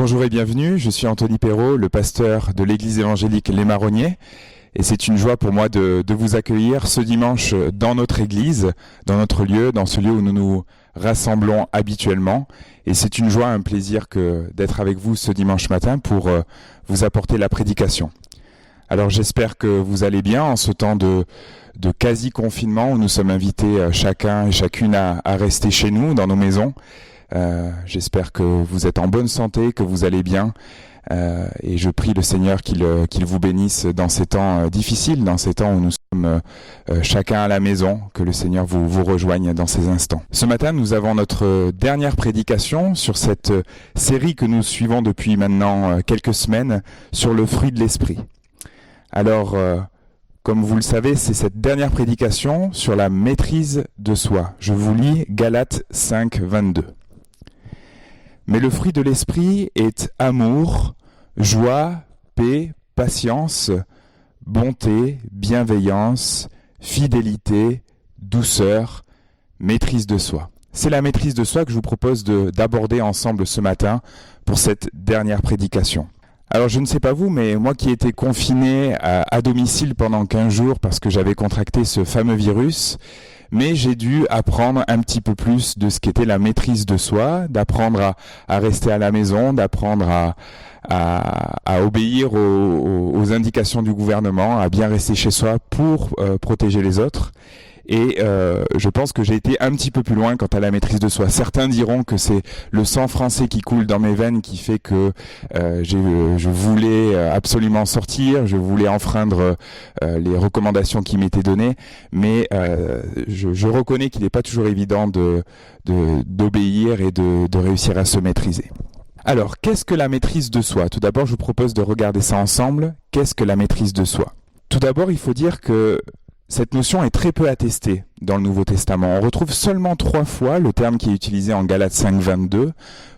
Bonjour et bienvenue, je suis Anthony Perrault, le pasteur de l'église évangélique Les Marronniers. Et c'est une joie pour moi de vous accueillir ce dimanche dans notre église, dans notre lieu, dans ce lieu où nous nous rassemblons habituellement. Et c'est une joie, un plaisir d'être avec vous ce dimanche matin pour vous apporter la prédication. Alors j'espère que vous allez bien en ce temps de quasi-confinement où nous sommes invités chacun et chacune à rester chez nous, dans nos maisons. J'espère que vous êtes en bonne santé, que vous allez bien. Et je prie le Seigneur qu'il vous bénisse dans ces temps difficiles, dans ces temps où nous sommes chacun à la maison, que le Seigneur vous rejoigne dans ces instants. Ce matin, nous avons notre dernière prédication sur cette série que nous suivons depuis maintenant quelques semaines sur le fruit de l'esprit. Alors, comme vous le savez, c'est cette dernière prédication sur la maîtrise de soi. Je vous lis Galates 5, 22. Mais le fruit de l'esprit est amour, joie, paix, patience, bonté, bienveillance, fidélité, douceur, maîtrise de soi. C'est la maîtrise de soi que je vous propose d'aborder ensemble ce matin pour cette dernière prédication. Alors je ne sais pas vous, mais moi qui étais confiné à domicile pendant 15 jours parce que j'avais contracté ce fameux virus, mais j'ai dû apprendre un petit peu plus de ce qu'était la maîtrise de soi, d'apprendre à rester à la maison, d'apprendre à obéir aux indications du gouvernement, à bien rester chez soi pour protéger les autres. Et je pense que j'ai été un petit peu plus loin quant à la maîtrise de soi. Certains diront que c'est le sang français qui coule dans mes veines qui fait que je voulais absolument sortir, je voulais enfreindre les recommandations qui m'étaient données, mais je reconnais qu'il n'est pas toujours évident d'obéir et de réussir à se maîtriser. Alors, qu'est-ce que la maîtrise de soi ? Tout d'abord, je vous propose de regarder ça ensemble. Qu'est-ce que la maîtrise de soi ? Tout d'abord, il faut dire que cette notion est très peu attestée dans le Nouveau Testament. On retrouve seulement 3 fois le terme qui est utilisé en Galates 5, 22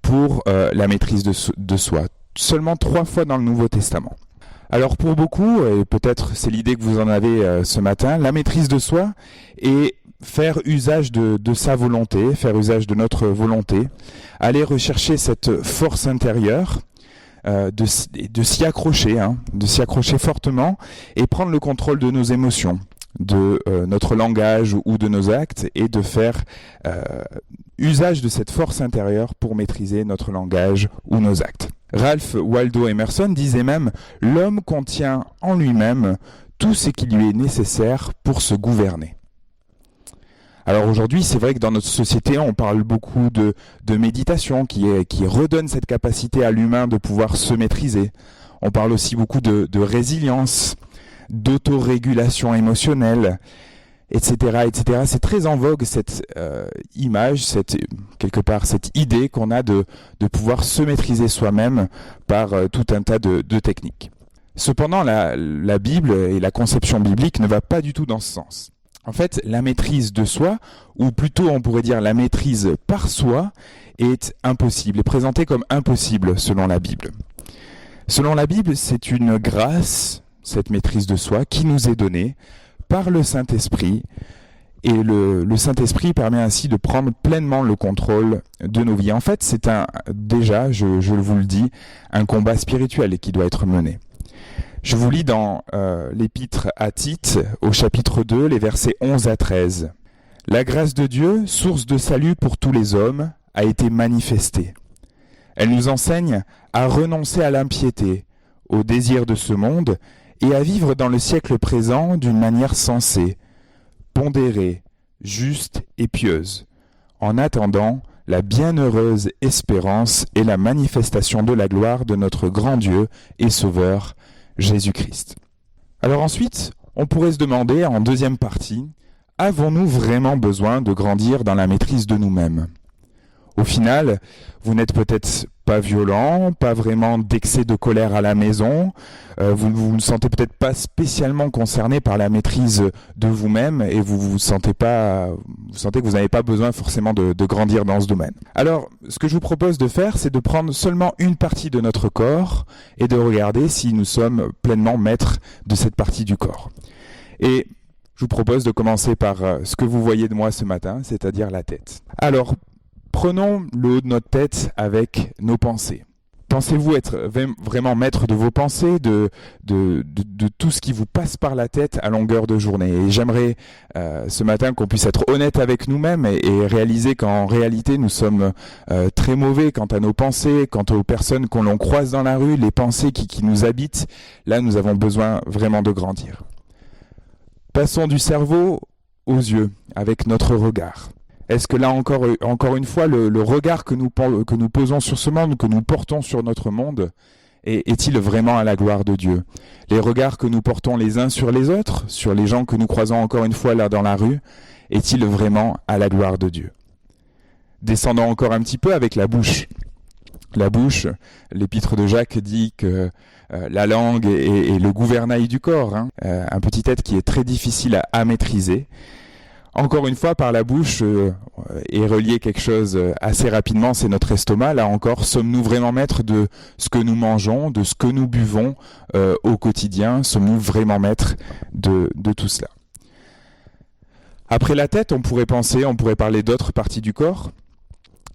pour la maîtrise de soi. Seulement 3 fois dans le Nouveau Testament. Alors pour beaucoup, et peut-être c'est l'idée que vous en avez ce matin, la maîtrise de soi est faire usage de sa volonté, faire usage de notre volonté, aller rechercher cette force intérieure, de s'y accrocher, de s'y accrocher fortement et prendre le contrôle de nos émotions, de notre langage ou de nos actes et de faire usage de cette force intérieure pour maîtriser notre langage ou nos actes. Ralph Waldo Emerson disait même « L'homme contient en lui-même tout ce qui lui est nécessaire pour se gouverner ». Alors aujourd'hui, c'est vrai que dans notre société, on parle beaucoup de méditation qui redonne cette capacité à l'humain de pouvoir se maîtriser. On parle aussi beaucoup de résilience, d'autorégulation émotionnelle, etc., etc. C'est très en vogue cette image, quelque part cette idée qu'on a de pouvoir se maîtriser soi-même par tout un tas de techniques. Cependant, la Bible et la conception biblique ne va pas du tout dans ce sens. En fait, la maîtrise de soi, ou plutôt on pourrait dire la maîtrise par soi, est impossible, est présentée comme impossible selon la Bible. Selon la Bible, c'est une grâce, cette maîtrise de soi, qui nous est donnée par le Saint-Esprit. Et le Saint-Esprit permet ainsi de prendre pleinement le contrôle de nos vies. En fait, c'est déjà, je vous le dis, un combat spirituel qui doit être mené. Je vous lis dans l'épître à Tite, au chapitre 2, les versets 11 à 13. « La grâce de Dieu, source de salut pour tous les hommes, a été manifestée. Elle nous enseigne à renoncer à l'impiété, aux désirs de ce monde, et à vivre dans le siècle présent d'une manière sensée, pondérée, juste et pieuse, en attendant la bienheureuse espérance et la manifestation de la gloire de notre grand Dieu et Sauveur, Jésus-Christ. » Alors ensuite, on pourrait se demander, en deuxième partie, avons-nous vraiment besoin de grandir dans la maîtrise de nous-mêmes ? Au final, vous n'êtes peut-être pas violent, pas vraiment d'excès de colère à la maison, vous ne sentez peut-être pas spécialement concerné par la maîtrise de vous-même et vous sentez que vous n'avez pas besoin forcément de grandir dans ce domaine. Alors, ce que je vous propose de faire, c'est de prendre seulement une partie de notre corps et de regarder si nous sommes pleinement maîtres de cette partie du corps. Et je vous propose de commencer par ce que vous voyez de moi ce matin, c'est-à-dire la tête. Alors, prenons le haut de notre tête avec nos pensées. Pensez-vous être vraiment maître de vos pensées, de tout ce qui vous passe par la tête à longueur de journée? Et j'aimerais ce matin qu'on puisse être honnête avec nous-mêmes et réaliser qu'en réalité nous sommes très mauvais quant à nos pensées, quant aux personnes qu'on l'on croise dans la rue, les pensées qui nous habitent. Là, nous avons besoin vraiment de grandir. Passons du cerveau aux yeux avec notre regard. Est-ce que là encore une fois, le regard que nous posons sur ce monde, que nous portons sur notre monde, est-il vraiment à la gloire de Dieu? Les regards que nous portons les uns sur les autres, sur les gens que nous croisons encore une fois là dans la rue, est-il vraiment à la gloire de Dieu? Descendons encore un petit peu avec la bouche. La bouche, l'épître de Jacques dit que la langue est le gouvernail du corps, hein, un petit être qui est très difficile à maîtriser. Encore une fois, par la bouche est relié quelque chose assez rapidement, c'est notre estomac. Là encore, sommes-nous vraiment maîtres de ce que nous mangeons, de ce que nous buvons au quotidien? Sommes-nous vraiment maîtres de tout cela? Après la tête, on pourrait parler d'autres parties du corps,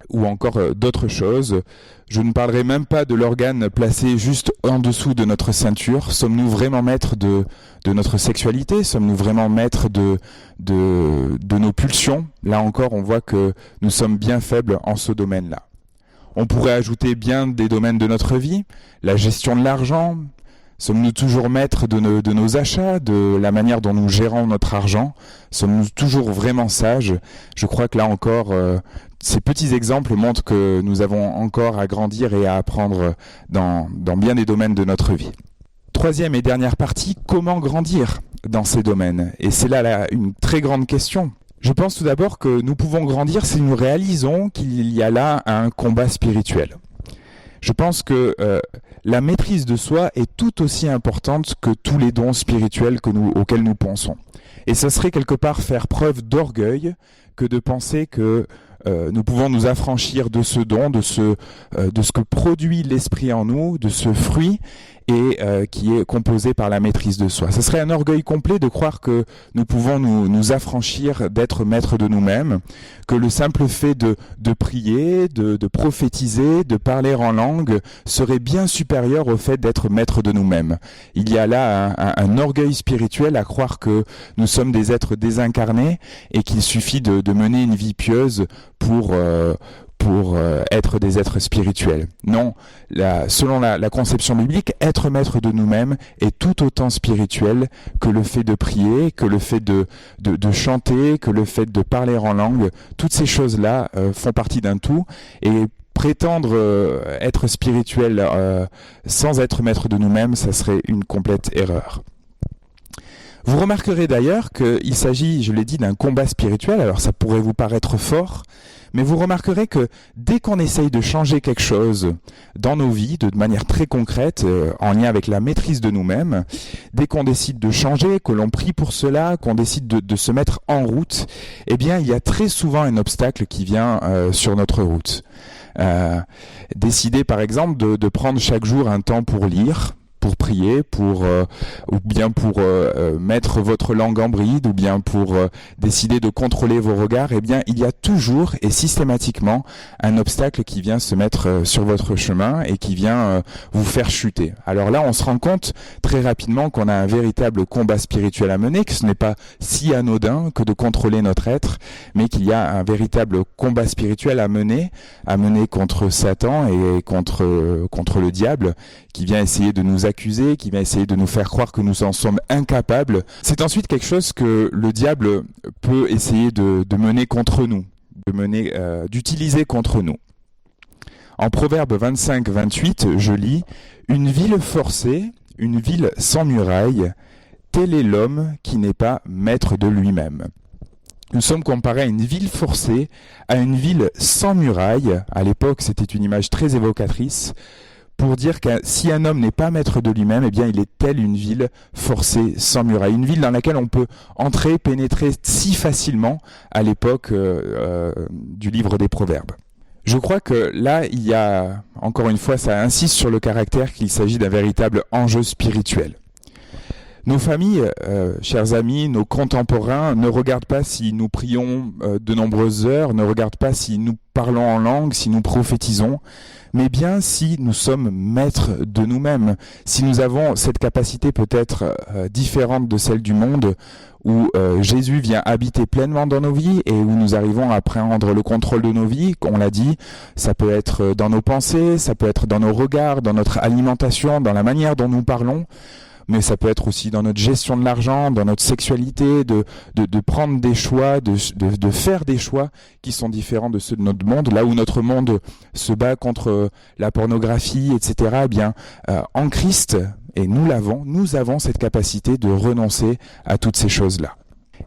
ou encore d'autres choses. Je ne parlerai même pas de l'organe placé juste en dessous de notre ceinture. Sommes-nous vraiment maîtres de notre sexualité? Sommes-nous vraiment maîtres de nos pulsions? Là encore, on voit que nous sommes bien faibles en ce domaine-là. On pourrait ajouter bien des domaines de notre vie, la gestion de l'argent. Sommes-nous toujours maîtres de nos achats, de la manière dont nous gérons notre argent? Sommes-nous toujours vraiment sages? Je crois que là encore, ces petits exemples montrent que nous avons encore à grandir et à apprendre dans bien des domaines de notre vie. Troisième et dernière partie, comment grandir dans ces domaines? Et c'est là une très grande question. Je pense tout d'abord que nous pouvons grandir si nous réalisons qu'il y a là un combat spirituel. Je pense que la maîtrise de soi est tout aussi importante que tous les dons spirituels auxquels nous pensons. Et ce serait quelque part faire preuve d'orgueil que de penser que nous pouvons nous affranchir de ce don, de ce que produit l'esprit en nous, de ce fruit, et qui est composé par la maîtrise de soi. Ce serait un orgueil complet de croire que nous pouvons nous affranchir d'être maîtres de nous-mêmes, que le simple fait de prier, de prophétiser, de parler en langue serait bien supérieur au fait d'être maîtres de nous-mêmes. Il y a là un orgueil spirituel à croire que nous sommes des êtres désincarnés et qu'il suffit de mener une vie pieuse pour être des êtres spirituels. Non, selon la conception biblique, être maître de nous-mêmes est tout autant spirituel que le fait de prier, que le fait de chanter, que le fait de parler en langue. Toutes ces choses-là font partie d'un tout, et prétendre être spirituel sans être maître de nous-mêmes, ça serait une complète erreur. Vous remarquerez d'ailleurs qu'il s'agit, je l'ai dit, d'un combat spirituel. Alors ça pourrait vous paraître fort, mais vous remarquerez que dès qu'on essaye de changer quelque chose dans nos vies, de manière très concrète, en lien avec la maîtrise de nous-mêmes, dès qu'on décide de changer, que l'on prie pour cela, qu'on décide de se mettre en route, eh bien il y a très souvent un obstacle qui vient sur notre route. Décider par exemple de prendre chaque jour un temps pour lire, pour prier, ou bien pour mettre votre langue en bride, ou bien pour décider de contrôler vos regards, eh bien il y a toujours et systématiquement un obstacle qui vient se mettre sur votre chemin et qui vient vous faire chuter. Alors là, on se rend compte très rapidement qu'on a un véritable combat spirituel à mener, que ce n'est pas si anodin que de contrôler notre être, mais qu'il y a un véritable combat spirituel à mener contre Satan et contre le diable, qui vient essayer de nous accuser, qui vient essayer de nous faire croire que nous en sommes incapables. C'est ensuite quelque chose que le diable peut essayer de mener contre nous, d'utiliser contre nous. En Proverbe 25-28, je lis « Une ville forcée, une ville sans muraille, tel est l'homme qui n'est pas maître de lui-même. » Nous sommes comparés à une ville forcée, à une ville sans muraille. À l'époque, c'était une image très évocatrice, pour dire que si un homme n'est pas maître de lui-même, eh bien il est telle une ville forcée sans muraille. Une ville dans laquelle on peut entrer, pénétrer si facilement à l'époque du livre des Proverbes. Je crois que là, il y a, encore une fois, ça insiste sur le caractère qu'il s'agit d'un véritable enjeu spirituel. Nos familles, chers amis, nos contemporains ne regardent pas si nous prions de nombreuses heures, ne regardent pas si nous parlons en langue, si nous prophétisons, mais bien si nous sommes maîtres de nous-mêmes, si nous avons cette capacité peut-être différente de celle du monde, où Jésus vient habiter pleinement dans nos vies et où nous arrivons à prendre le contrôle de nos vies. On l'a dit, ça peut être dans nos pensées, ça peut être dans nos regards, dans notre alimentation, dans la manière dont nous parlons, mais ça peut être aussi dans notre gestion de l'argent, dans notre sexualité, de prendre des choix, de faire des choix qui sont différents de ceux de notre monde. Là où notre monde se bat contre la pornographie, etc., eh bien, en Christ, et nous avons cette capacité de renoncer à toutes ces choses-là.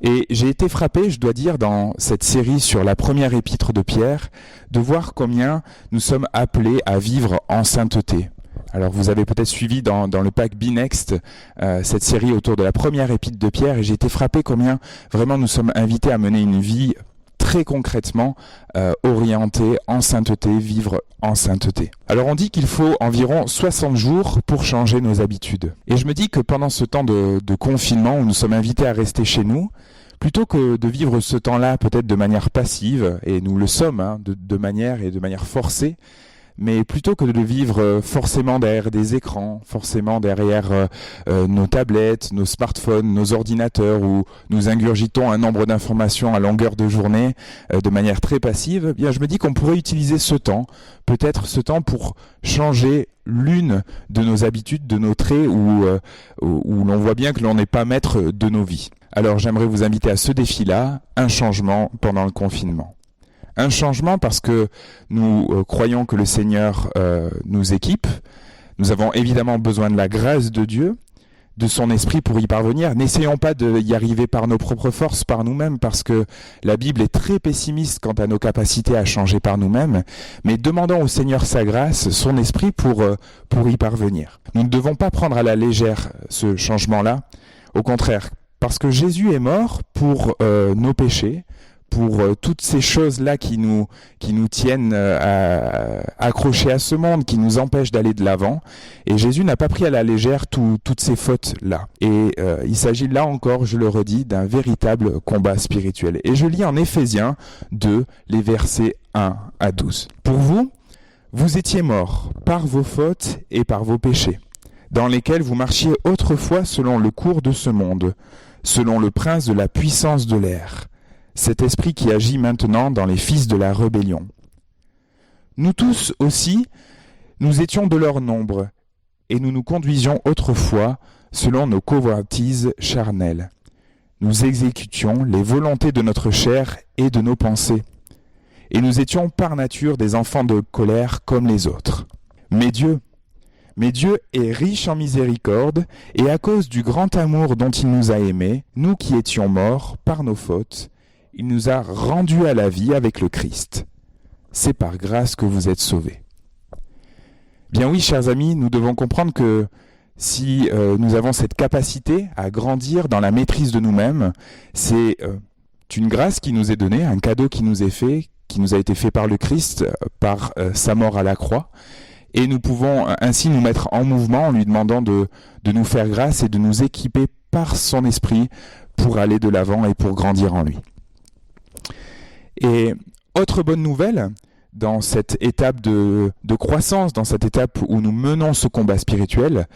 Et j'ai été frappé, je dois dire, dans cette série sur la première épître de Pierre, de voir combien nous sommes appelés à vivre en sainteté. Alors vous avez peut-être suivi dans le pack Be Next cette série autour de la première épître de Pierre, et j'ai été frappé combien vraiment nous sommes invités à mener une vie très concrètement orientée en sainteté, vivre en sainteté. Alors on dit qu'il faut environ 60 jours pour changer nos habitudes. Et je me dis que pendant ce temps de confinement où nous sommes invités à rester chez nous, plutôt que de vivre ce temps-là peut-être de manière passive, et nous le sommes de manière forcée, mais plutôt que de le vivre forcément derrière des écrans, forcément derrière nos tablettes, nos smartphones, nos ordinateurs, où nous ingurgitons un nombre d'informations à longueur de journée de manière très passive, eh bien je me dis qu'on pourrait utiliser ce temps, peut-être ce temps pour changer l'une de nos habitudes, de nos traits, où l'on voit bien que l'on n'est pas maître de nos vies. Alors j'aimerais vous inviter à ce défi-là, un changement pendant le confinement. Un changement parce que nous croyons que le Seigneur nous équipe. Nous avons évidemment besoin de la grâce de Dieu, de son esprit pour y parvenir. N'essayons pas d'y arriver par nos propres forces, par nous-mêmes, parce que la Bible est très pessimiste quant à nos capacités à changer par nous-mêmes, mais demandons au Seigneur sa grâce, son esprit pour y parvenir. Nous ne devons pas prendre à la légère ce changement-là, au contraire, parce que Jésus est mort pour nos péchés, pour toutes ces choses-là qui nous tiennent accrochés à ce monde, qui nous empêchent d'aller de l'avant. Et Jésus n'a pas pris à la légère toutes ces fautes-là. Et il s'agit là encore, je le redis, d'un véritable combat spirituel. Et je lis en Éphésiens 2, les versets 1 à 12. « Pour vous, vous étiez morts par vos fautes et par vos péchés, dans lesquels vous marchiez autrefois selon le cours de ce monde, selon le prince de la puissance de l'air, cet esprit qui agit maintenant dans les fils de la rébellion. Nous tous aussi, nous étions de leur nombre, et nous nous conduisions autrefois selon nos convoitises charnelles. Nous exécutions les volontés de notre chair et de nos pensées, et nous étions par nature des enfants de colère comme les autres. Mais Dieu est riche en miséricorde, et à cause du grand amour dont il nous a aimés, nous qui étions morts par nos fautes, il nous a rendus à la vie avec le Christ. C'est par grâce que vous êtes sauvés. » Bien oui, chers amis, nous devons comprendre que si nous avons cette capacité à grandir dans la maîtrise de nous-mêmes, c'est une grâce qui nous est donnée, un cadeau qui nous est fait, qui nous a été fait par le Christ, par sa mort à la croix. Et nous pouvons ainsi nous mettre en mouvement en lui demandant de nous faire grâce et de nous équiper par son esprit pour aller de l'avant et pour grandir en lui. Et autre bonne nouvelle, dans cette étape de croissance, dans cette étape où nous menons ce combat spirituel,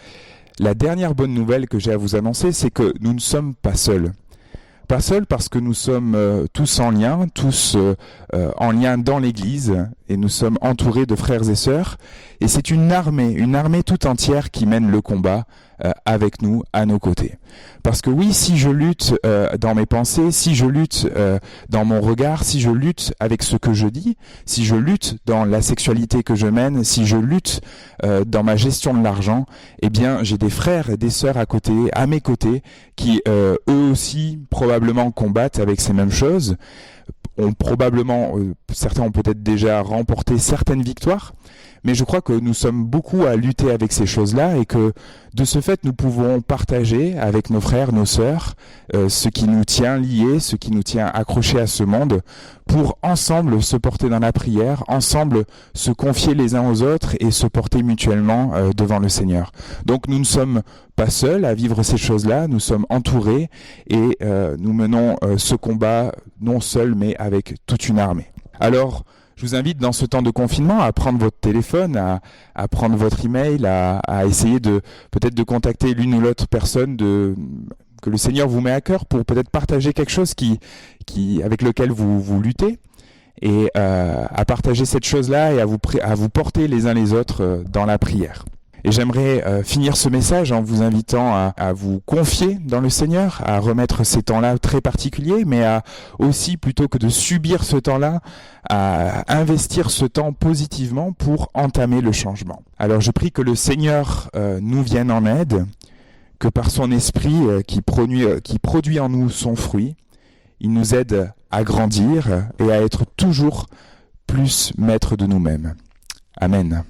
la dernière bonne nouvelle que j'ai à vous annoncer, c'est que nous ne sommes pas seuls. Pas seuls parce que nous sommes tous en lien dans l'Église, et nous sommes entourés de frères et sœurs, et c'est une armée tout entière qui mène le combat avec nous, à nos côtés. Parce que oui, si je lutte dans mes pensées, si je lutte dans mon regard, si je lutte avec ce que je dis, si je lutte dans la sexualité que je mène, si je lutte dans ma gestion de l'argent, eh bien j'ai des frères et des sœurs à mes côtés, qui eux aussi probablement combattent avec ces mêmes choses, certains ont peut-être déjà remporté certaines victoires, Mais je crois que nous sommes beaucoup à lutter avec ces choses-là et que de ce fait, nous pouvons partager avec nos frères, nos sœurs, ce qui nous tient liés, ce qui nous tient accrochés à ce monde, pour ensemble se porter dans la prière, ensemble se confier les uns aux autres et se porter mutuellement devant le Seigneur. Donc nous ne sommes pas seuls à vivre ces choses-là, nous sommes entourés et nous menons ce combat non seuls mais avec toute une armée. Alors, je vous invite dans ce temps de confinement à prendre votre téléphone, à prendre votre email, à essayer peut-être de contacter l'une ou l'autre personne que le Seigneur vous met à cœur pour peut-être partager quelque chose avec lequel vous luttez et à partager cette chose-là et à vous porter les uns les autres dans la prière. Et j'aimerais finir ce message en vous invitant à vous confier dans le Seigneur, à remettre ces temps-là très particuliers, mais à aussi, plutôt que de subir ce temps-là, à investir ce temps positivement pour entamer le changement. Alors je prie que le Seigneur nous vienne en aide, que par son esprit qui produit en nous son fruit, il nous aide à grandir et à être toujours plus maîtres de nous-mêmes. Amen.